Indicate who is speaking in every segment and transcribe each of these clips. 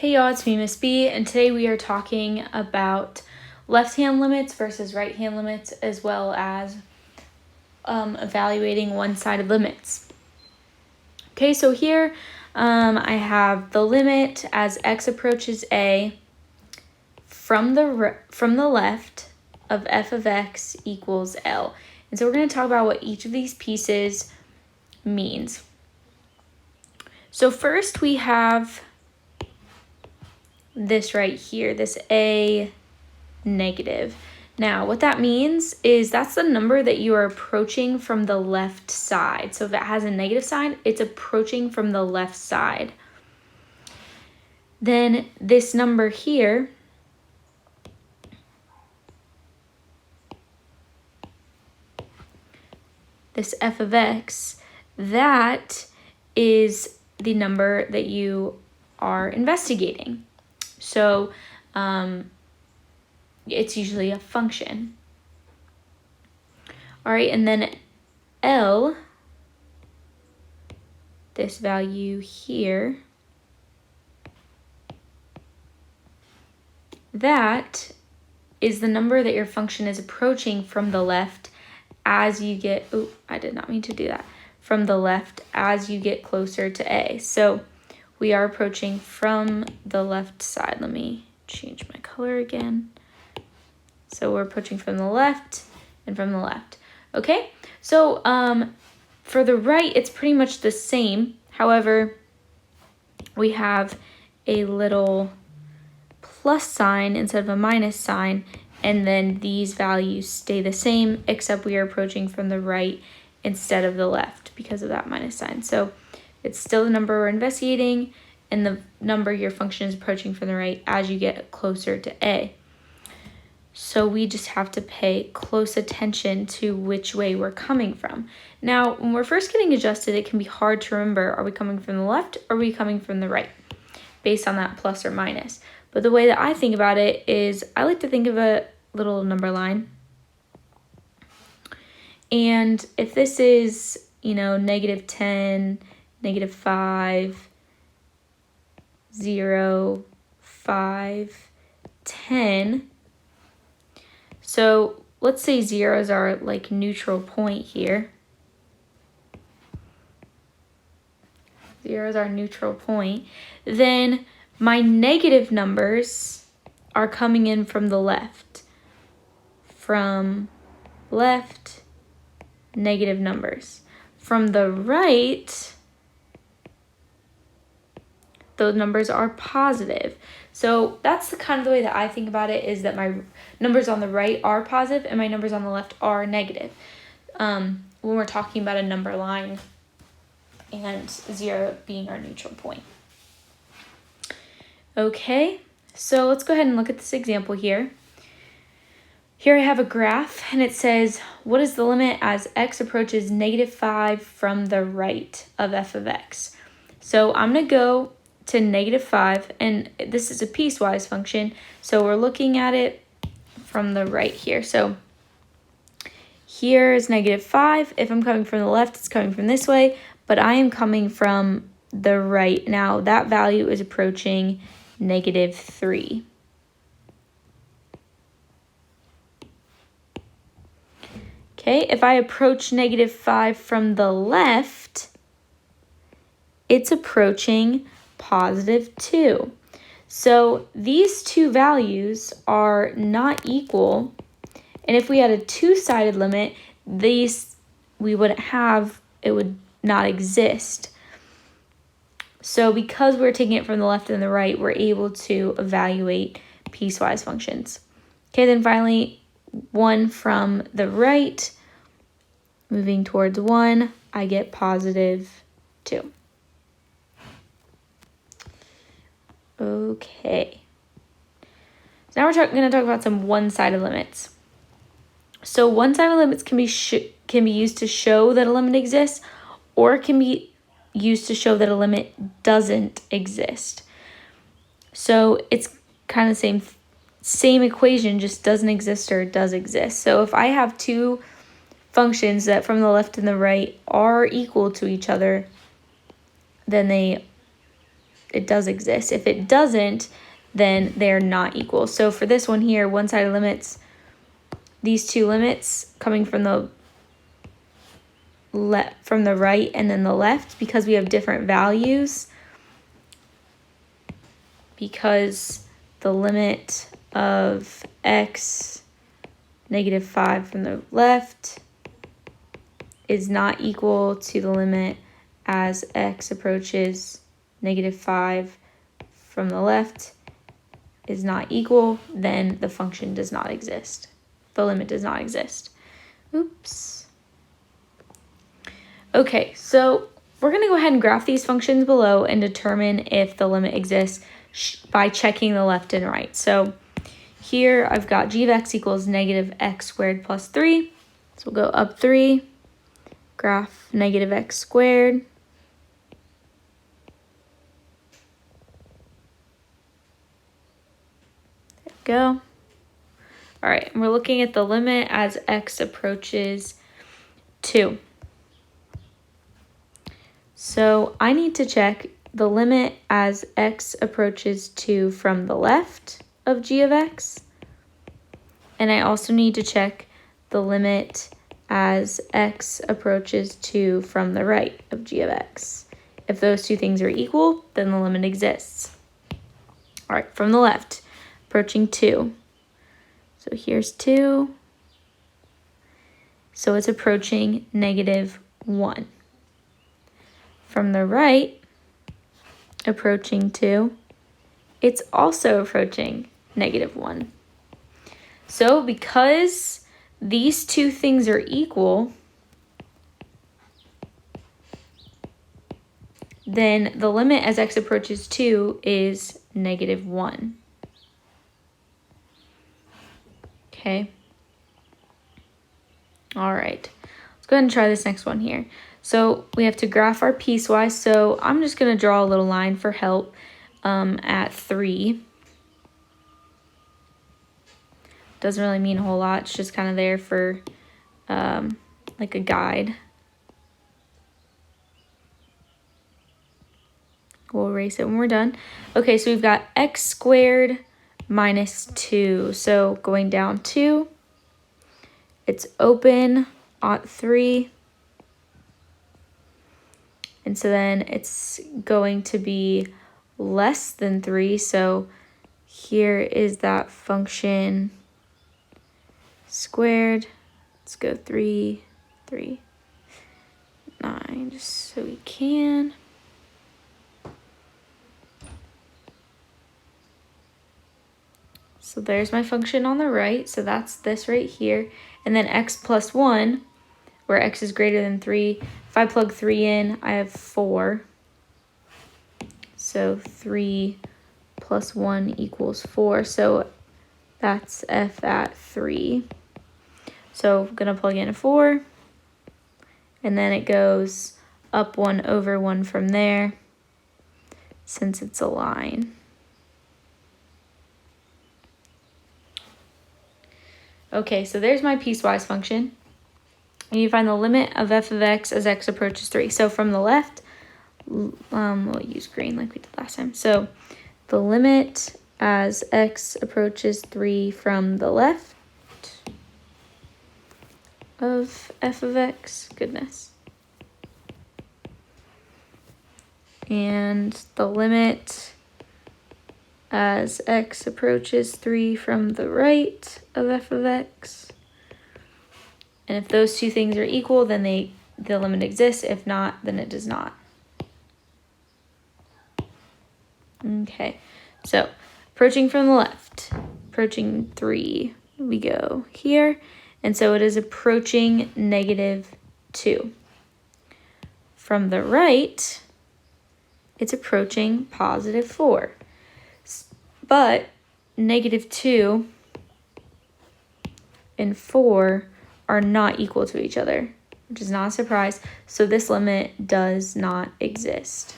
Speaker 1: Hey y'all, it's me, Miss B, and today we are talking about left-hand limits versus right-hand limits, as well as evaluating one-sided limits. Okay, so here I have the limit as x approaches a from the left of f of x equals L. And so we're going to talk about what each of these pieces means. So first we have this right here, this a negative. Now, what that means is that's the number that you are approaching from the left side. So if it has a negative sign, it's approaching from the left side. Then this number here this f of x, that is the number that you are investigating. So it's usually a function. All right, and then L, this value here, that is the number that your function is approaching from the left as you get, oh, I did not mean to do that, from the left as you get closer to A. So we are approaching from the left side. Let me change my color again. So we're approaching from the left and from the left. Okay, so for the right, it's pretty much the same. However, we have a little plus sign instead of a minus sign, and then these values stay the same, except we are approaching from the right instead of the left because of that minus sign. So it's still the number we're investigating and the number your function is approaching from the right as you get closer to A. So we just have to pay close attention to which way we're coming from. Now, when we're first getting adjusted, it can be hard to remember, are we coming from the left or are we coming from the right, based on that plus or minus. But the way that I think about it is I like to think of a little number line. And if this is, negative 10, negative 5, 0, 5, 10. So let's say 0 is our neutral point here. 0 is our neutral point. Then my negative numbers are coming in from the left. From left, negative numbers. From the right, those numbers are positive. So that's the kind of the way that I think about it, is that my numbers on the right are positive and my numbers on the left are negative. When we're talking about a number line and 0 being our neutral point. Okay, so let's go ahead and look at this example here. Here I have a graph and it says, what is the limit as x approaches negative 5 from the right of f of x? So I'm going to go to negative 5, and this is a piecewise function, so we're looking at it from the right here. So here is negative 5. If I'm coming from the left, it's coming from this way, but I am coming from the right. Now that value is approaching negative 3. Okay, if I approach negative 5 from the left, it's approaching positive 2. So these two values are not equal. And if we had a two-sided limit, these we wouldn't have, it would not exist. So because we're taking it from the left and the right, we're able to evaluate piecewise functions. Okay, then finally, 1 from the right, moving towards 1, I get positive 2. Okay. So now we're going to talk about some one-sided limits. So one-sided limits can be used to show that a limit exists, or can be used to show that a limit doesn't exist. So it's kind of the same equation, just doesn't exist or does exist. So if I have two functions that from the left and the right are equal to each other, then they it does exist. If it doesn't, then they're not equal. So for this one here, one-sided limits, these two limits coming from the right and then the left, because we have different values, because the limit of x -5 from the left is not equal to the limit as x approaches -5 from the left is not equal, then the function does not exist. The limit does not exist. Oops. Okay, so we're going to go ahead and graph these functions below and determine if the limit exists by checking the left and right. So here I've got g of x equals -x² plus 3. So we'll go up 3, graph -x². There we go. All right, and we're looking at the limit as x approaches 2. So I need to check the limit as x approaches 2 from the left of g of x. And I also need to check the limit as x approaches 2 from the right of g of x. If those two things are equal, then the limit exists. All right, from the left, approaching 2. So here's 2. So it's approaching -1. From the right, approaching 2, it's also approaching -1. So because these two things are equal, then the limit as x approaches 2 is -1. Okay. All right. Let's go ahead and try this next one here. So we have to graph our piecewise. So I'm just going to draw a little line for help at 3. Doesn't really mean a whole lot. It's just kind of there for like a guide. We'll erase it when we're done. Okay, so we've got x² minus 2. So going down 2, it's open at 3. And so then it's going to be less than 3. So here is that function squared. Let's go 3, 3, 9, just so we can. So there's my function on the right. So that's this right here. And then x plus 1, where x is greater than 3. If I plug 3 in, I have 4. So 3 plus 1 equals 4. So that's f at 3. So I'm going to plug in a 4. And then it goes up 1 over 1 from there, since it's a line. Okay, so there's my piecewise function. And you find the limit of f of x as x approaches 3. So from the left, we'll use green like we did last time. So the limit as x approaches 3 from the left of f of x, goodness. And the limit as x approaches 3 from the right of f of x. And if those two things are equal, then the limit exists. If not, then it does not. Okay, so approaching from the left, approaching 3, we go here. And so it is approaching -2. From the right, it's approaching +4. But -2 and 4 are not equal to each other, which is not a surprise. So this limit does not exist.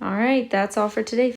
Speaker 1: All right, that's all for today.